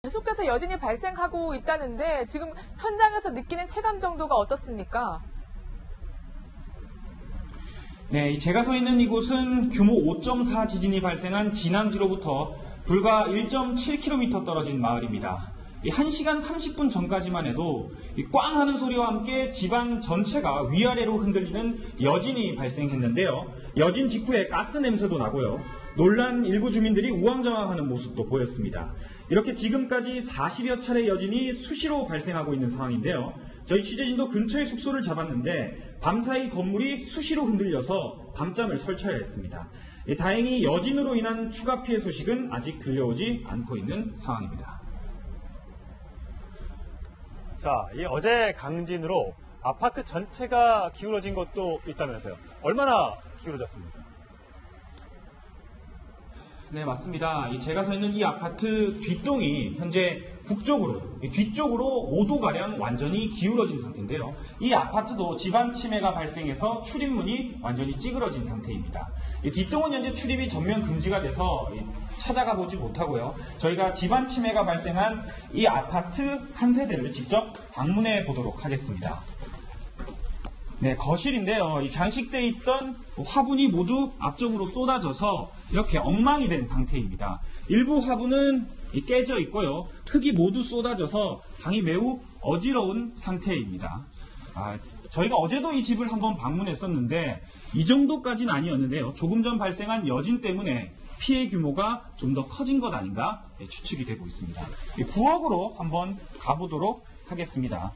계속해서 여진이 발생하고 있다는데 지금 현장에서 느끼는 체감 정도가 어떻습니까? 네, 제가 서 있는 이곳은 규모 5.4 지진이 발생한 진앙지로부터 불과 1.7km 떨어진 마을입니다. 1시간 30분 전까지만 해도 꽝 하는 소리와 함께 집안 전체가 위아래로 흔들리는 여진이 발생했는데요. 여진 직후에 가스 냄새도 나고요. 놀란 일부 주민들이 우왕좌왕하는 모습도 보였습니다. 이렇게 지금까지 40여 차례 여진이 수시로 발생하고 있는 상황인데요. 저희 취재진도 근처에 숙소를 잡았는데 밤사이 건물이 수시로 흔들려서 밤잠을 설쳐야 했습니다. 다행히 여진으로 인한 추가 피해 소식은 아직 들려오지 않고 있는 상황입니다. 자, 이 어제 강진으로 아파트 전체가 기울어진 것도 있다면서요. 얼마나 기울어졌습니까? 네, 맞습니다. 제가 서 있는 이 아파트 뒷동이 현재 북쪽으로, 뒤쪽으로 5도가량 완전히 기울어진 상태인데요. 이 아파트도 집안 침해가 발생해서 출입문이 완전히 찌그러진 상태입니다. 이 뒷동은 현재 출입이 전면 금지가 돼서 찾아가 보지 못하고요. 저희가 집안 침해가 발생한 이 아파트 한 세대를 직접 방문해 보도록 하겠습니다. 네, 거실인데요. 이 장식되어 있던 화분이 모두 앞쪽으로 쏟아져서 이렇게 엉망이 된 상태입니다. 일부 화분은 깨져 있고요. 흙이 모두 쏟아져서 방이 매우 어지러운 상태입니다. 저희가 어제도 이 집을 한번 방문했었는데 이 정도까지는 아니었는데요. 조금 전 발생한 여진 때문에 피해 규모가 좀 더 커진 것 아닌가 추측이 되고 있습니다. 부엌으로 한번 가보도록 하겠습니다.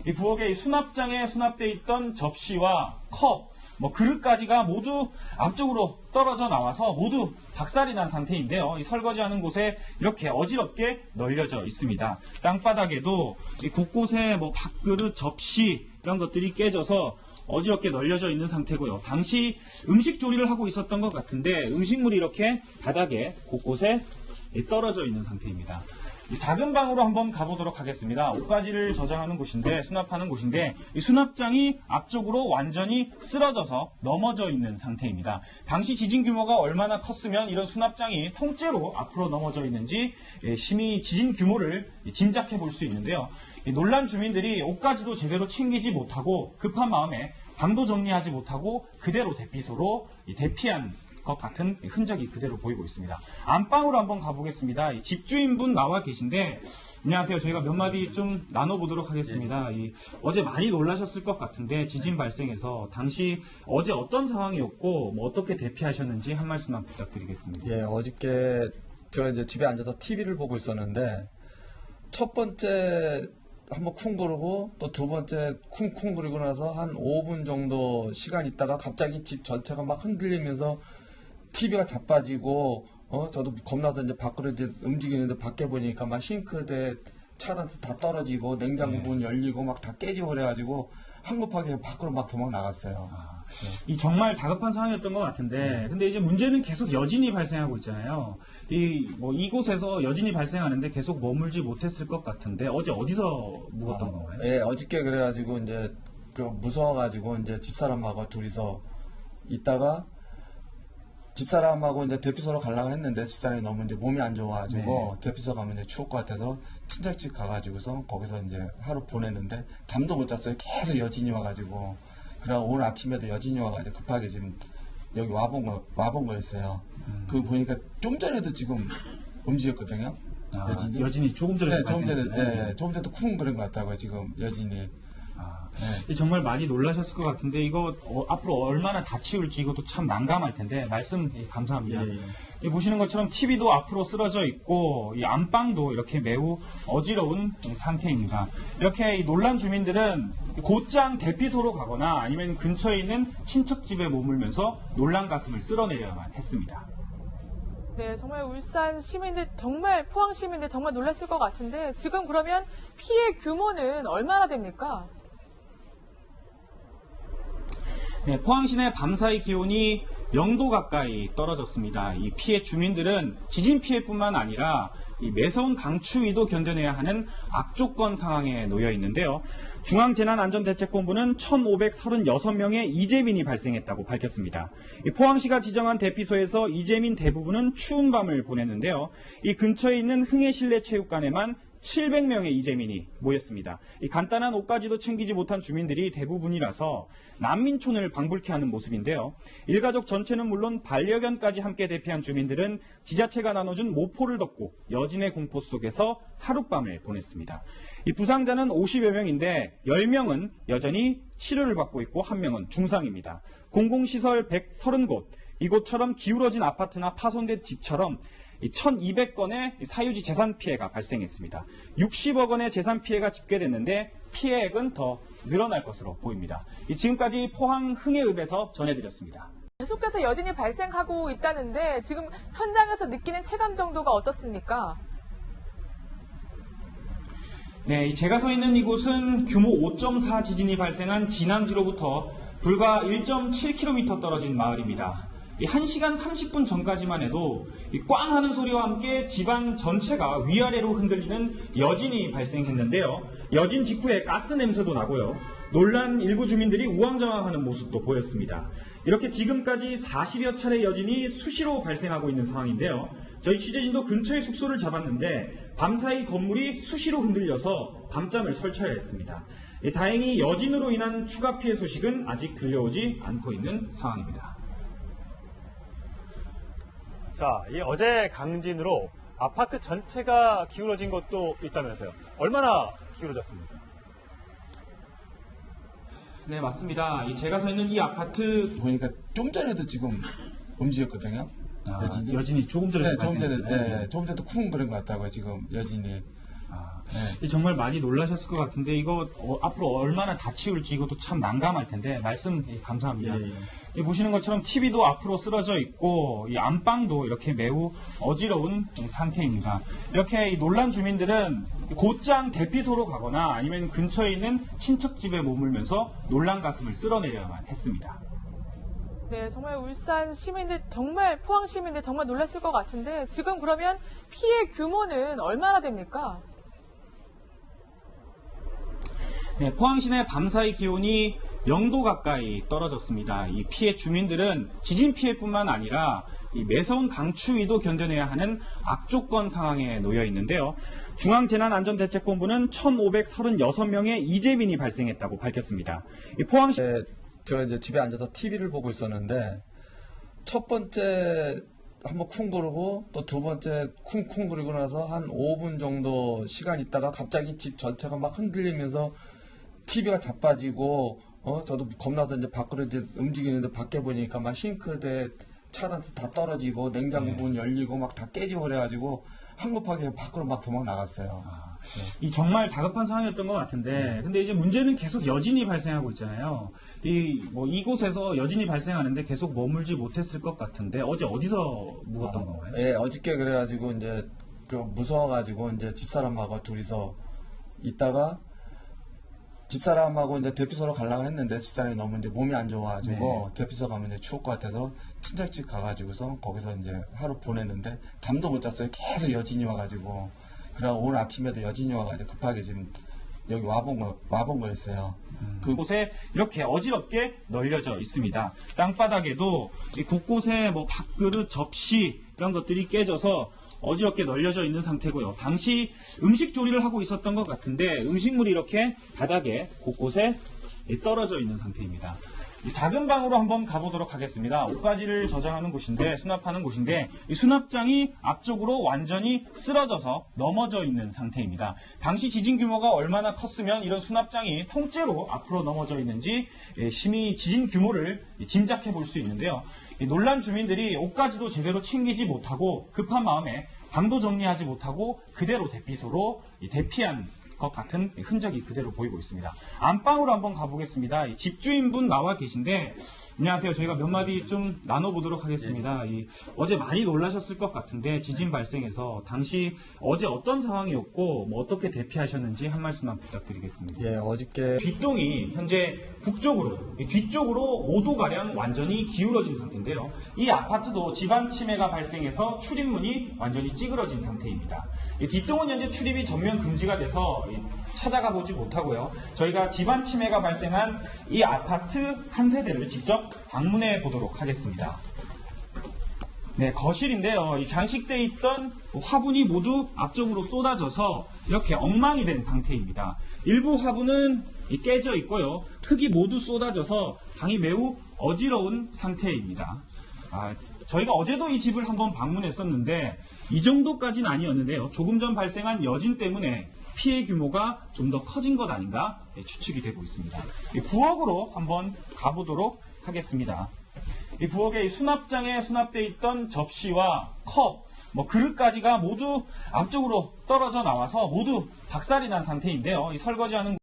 이 부엌의 수납장에 수납되어 있던 접시와 컵, 그릇까지가 모두 앞쪽으로 떨어져 나와서 모두 박살이 난 상태인데요. 이 설거지하는 곳에 이렇게 어지럽게 널려져 있습니다. 땅바닥에도 곳곳에 밥그릇, 접시 이런 것들이 깨져서 어지럽게 널려져 있는 상태고요. 당시 음식 조리를 하고 있었던 것 같은데 음식물이 이렇게 바닥에 곳곳에 떨어져 있는 상태입니다. 작은 방으로 한번 가보도록 하겠습니다. 옷가지를 저장하는 곳인데, 수납하는 곳인데, 이 수납장이 앞쪽으로 완전히 쓰러져서 넘어져 있는 상태입니다. 당시 지진 규모가 얼마나 컸으면 이런 수납장이 통째로 앞으로 넘어져 있는지 심히 지진 규모를 짐작해 볼 수 있는데요. 놀란 주민들이 옷가지도 제대로 챙기지 못하고 급한 마음에 방도 정리하지 못하고 그대로 대피소로 대피한 것 같은 흔적이 그대로 보이고 있습니다. 안방으로 한번 가보겠습니다. 집주인분 나와 계신데, 안녕하세요. 저희가 몇 마디 좀 나눠보도록 하겠습니다. 어제 많이 놀라셨을 것 같은데 지진 발생해서 당시 어제 어떤 상황이었고 어떻게 대피하셨는지 한 말씀만 부탁드리겠습니다. 예, 어저께 제가 이제 집에 앉아서 TV를 보고 있었는데 첫 번째 한번 쿵 부르고 또 두 번째 쿵쿵 부르고 나서 한 5분 정도 시간 있다가 갑자기 집 전체가 막 흔들리면서 TV가 자빠지고 저도 겁나서 이제 밖으로 이제 움직이는데 밖에 보니까 막 싱크대 차단서 다 떨어지고 냉장고 문 열리고 막 다 깨지고 그래가지고 한급하게 밖으로 막 도망 나갔어요. 이 정말 다급한 상황이었던 것 같은데, 근데 이제 문제는 계속 여진이 발생하고 있잖아요. 이곳에서 여진이 발생하는데 계속 머물지 못했을 것 같은데 어제 어디서 묵었던 건가요? 예, 어저께 그래가지고 이제 무서워가지고 이제 집사람하고 둘이서 있다가 집사람하고 이제 대피소로 가려고 했는데 집사람이 너무 이제 몸이 안 좋아가지고 대피소 가면 이제 추울 것 같아서 친척집 가가지고서 거기서 이제 하루 보냈는데 잠도 못 잤어요. 계속 여진이 와가지고. 그래서 오늘 아침에도 여진이 와가지고 급하게 지금 여기 와본 거였어요. 그거 보니까 좀 전에도 지금 움직였거든요. 여진이 조금 전에 네, 조금 전에도 쿵 그런 것 같다고요. 지금 여진이. 네. 정말 많이 놀라셨을 것 같은데 이거 앞으로 얼마나 다 치울지 이것도 참 난감할 텐데 말씀 감사합니다. 보시는 것처럼 TV도 앞으로 쓰러져 있고 이 안방도 이렇게 매우 어지러운 상태입니다. 이렇게 놀란 주민들은 곧장 대피소로 가거나 아니면 근처에 있는 친척집에 머물면서 놀란 가슴을 쓸어내려야만 했습니다. 네, 정말 울산 시민들, 정말 포항 시민들 정말 놀랐을 것 같은데 지금 그러면 피해 규모는 얼마나 됩니까? 네, 포항 시내 밤사이 기온이 0도 가까이 떨어졌습니다. 이 피해 주민들은 지진 피해뿐만 아니라 이 매서운 강추위도 견뎌내야 하는 악조건 상황에 놓여 있는데요. 중앙재난안전대책본부는 1,536명의 이재민이 발생했다고 밝혔습니다. 이 포항시가 지정한 대피소에서 이재민 대부분은 추운 밤을 보냈는데요. 이 근처에 있는 흥해실내체육관에만 700명의 이재민이 모였습니다. 이 간단한 옷가지도 챙기지 못한 주민들이 대부분이라서 난민촌을 방불케 하는 모습인데요. 일가족 전체는 물론 반려견까지 함께 대피한 주민들은 지자체가 나눠준 모포를 덮고 여진의 공포 속에서 하룻밤을 보냈습니다. 이 부상자는 50여 명인데 10명은 여전히 치료를 받고 있고 1명은 중상입니다. 공공시설 130곳, 이곳처럼 기울어진 아파트나 파손된 집처럼 1,200건의 사유지 재산 피해가 발생했습니다. 60억 원의 재산 피해가 집계됐는데 피해액은 더 늘어날 것으로 보입니다. 지금까지 포항 흥해읍에서 전해드렸습니다. 계속해서 여진이 발생하고 있다는데 지금 현장에서 느끼는 체감 정도가 어떻습니까? 네, 제가 서 있는 이곳은 규모 5.4 지진이 발생한 진앙지로부터 불과 1.7km 떨어진 마을입니다. 1시간 30분 전까지만 해도 꽝 하는 소리와 함께 집안 전체가 위아래로 흔들리는 여진이 발생했는데요. 여진 직후에 가스 냄새도 나고요. 놀란 일부 주민들이 우왕좌왕하는 모습도 보였습니다. 이렇게 지금까지 40여 차례 여진이 수시로 발생하고 있는 상황인데요. 저희 취재진도 근처에 숙소를 잡았는데 밤사이 건물이 수시로 흔들려서 밤잠을 설쳐야 했습니다. 다행히 여진으로 인한 추가 피해 소식은 아직 들려오지 않고 있는 상황입니다. 자, 이 어제 강진으로 아파트 전체가 기울어진 것도 있다면서요. 얼마나 기울어졌습니까? 네, 맞습니다. 제가 서 있는 이 아파트 보니까 좀 전에도 지금 움직였거든요. 여진이. 여진이 조금 전에 네, 조금 전에, 발생했어요. 네, 조금 전에도 쿵 그런 것 같다고요, 지금 여진이. 네. 정말 많이 놀라셨을 것 같은데 이거 앞으로 얼마나 다 치울지 이것도 참 난감할 텐데 말씀 감사합니다. 보시는 것처럼 TV도 앞으로 쓰러져 있고 이 안방도 이렇게 매우 어지러운 상태입니다. 이렇게 놀란 주민들은 곧장 대피소로 가거나 아니면 근처에 있는 친척집에 머물면서 놀란 가슴을 쓸어내려야만 했습니다. 네, 정말 울산 시민들, 정말 포항 시민들 정말 놀랐을 것 같은데 지금 그러면 피해 규모는 얼마나 됩니까? 네, 포항시내 밤사이 기온이 0도 가까이 떨어졌습니다. 이 피해 주민들은 지진 피해뿐만 아니라 이 매서운 강추위도 견뎌내야 하는 악조건 상황에 놓여 있는데요. 중앙재난안전대책본부는 1,536명의 이재민이 발생했다고 밝혔습니다. 이 포항시 제가 이제 집에 앉아서 TV를 보고 있었는데 첫 번째 한번 쿵 구르고 또 두 번째 쿵쿵 구르고 나서 한 5분 정도 시간 있다가 갑자기 집 전체가 막 흔들리면서 TV가 자빠지고 저도 겁나서 이제 밖으로 이제 움직이는데 밖에 보니까 막 싱크대 차단서 다 떨어지고 냉장고 문 열리고 막 다 깨지고 그래가지고 황급하게 밖으로 막 도망 나갔어요. 이 정말 다급한 상황이었던 것 같은데, 근데 이제 문제는 계속 여진이 발생하고 있잖아요. 이곳에서 여진이 발생하는데 계속 머물지 못했을 것 같은데, 어제 어디서 묵었던 건가요? 예, 어저께 그래가지고 이제 무서워가지고 이제 집사람하고 둘이서 있다가 집사람하고 이제 대피소로 가려고 했는데 집사람이 너무 이제 몸이 안 좋아가지고 대피소 가면 이제 추울 것 같아서 친척집 가가지고서 거기서 이제 하루 보냈는데 잠도 못 잤어요. 계속 여진이 와가지고. 그리고 오늘 아침에도 여진이 와가지고 급하게 지금 여기 와본 거였어요. 그곳에 이렇게 어지럽게 널려져 있습니다. 땅바닥에도 곳곳에 밥그릇, 접시 이런 것들이 깨져서 어지럽게 널려져 있는 상태고요. 당시 음식 조리를 하고 있었던 것 같은데 음식물이 이렇게 바닥에 곳곳에 떨어져 있는 상태입니다. 작은 방으로 한번 가보도록 하겠습니다. 옷가지를 저장하는 곳인데 수납하는 곳인데 이 수납장이 앞쪽으로 완전히 쓰러져서 넘어져 있는 상태입니다. 당시 지진 규모가 얼마나 컸으면 이런 수납장이 통째로 앞으로 넘어져 있는지 심히 지진 규모를 짐작해 볼 수 있는데요. 놀란 주민들이 옷가지도 제대로 챙기지 못하고 급한 마음에 방도 정리하지 못하고 그대로 대피소로 대피한 것 같은 흔적이 그대로 보이고 있습니다. 안방으로 한번 가보겠습니다. 이 집주인분 나와 계신데, 안녕하세요. 저희가 몇 마디 좀 나눠보도록 하겠습니다. 어제 많이 놀라셨을 것 같은데, 지진 발생해서 당시 어제 어떤 상황이었고 뭐 어떻게 대피하셨는지 한 말씀만 부탁드리겠습니다. 예, 어저께 뒷동이 현재 북쪽으로, 뒤쪽으로 5도가량 완전히 기울어진 상태인데요. 이 아파트도 지반 침해가 발생해서 출입문이 완전히 찌그러진 상태입니다. 이 뒷동은 현재 출입이 전면 금지가 돼서 찾아가 보지 못하고요. 저희가 지반 침해가 발생한 이 아파트 한 세대를 직접 방문해 보도록 하겠습니다. 네, 거실인데요. 이 장식돼 있던 화분이 모두 앞쪽으로 쏟아져서 이렇게 엉망이 된 상태입니다. 일부 화분은 깨져 있고요. 흙이 모두 쏟아져서 방이 매우 어지러운 상태입니다. 저희가 어제도 이 집을 한번 방문했었는데 이 정도까지는 아니었는데요. 조금 전 발생한 여진 때문에 피해 규모가 좀 더 커진 것 아닌가 추측이 되고 있습니다. 이 부엌으로 한번 가보도록 하겠습니다. 이 부엌에 수납장에 수납되어 있던 접시와 컵, 그릇까지가 모두 앞쪽으로 떨어져 나와서 모두 박살이 난 상태인데요. 이 설거지하는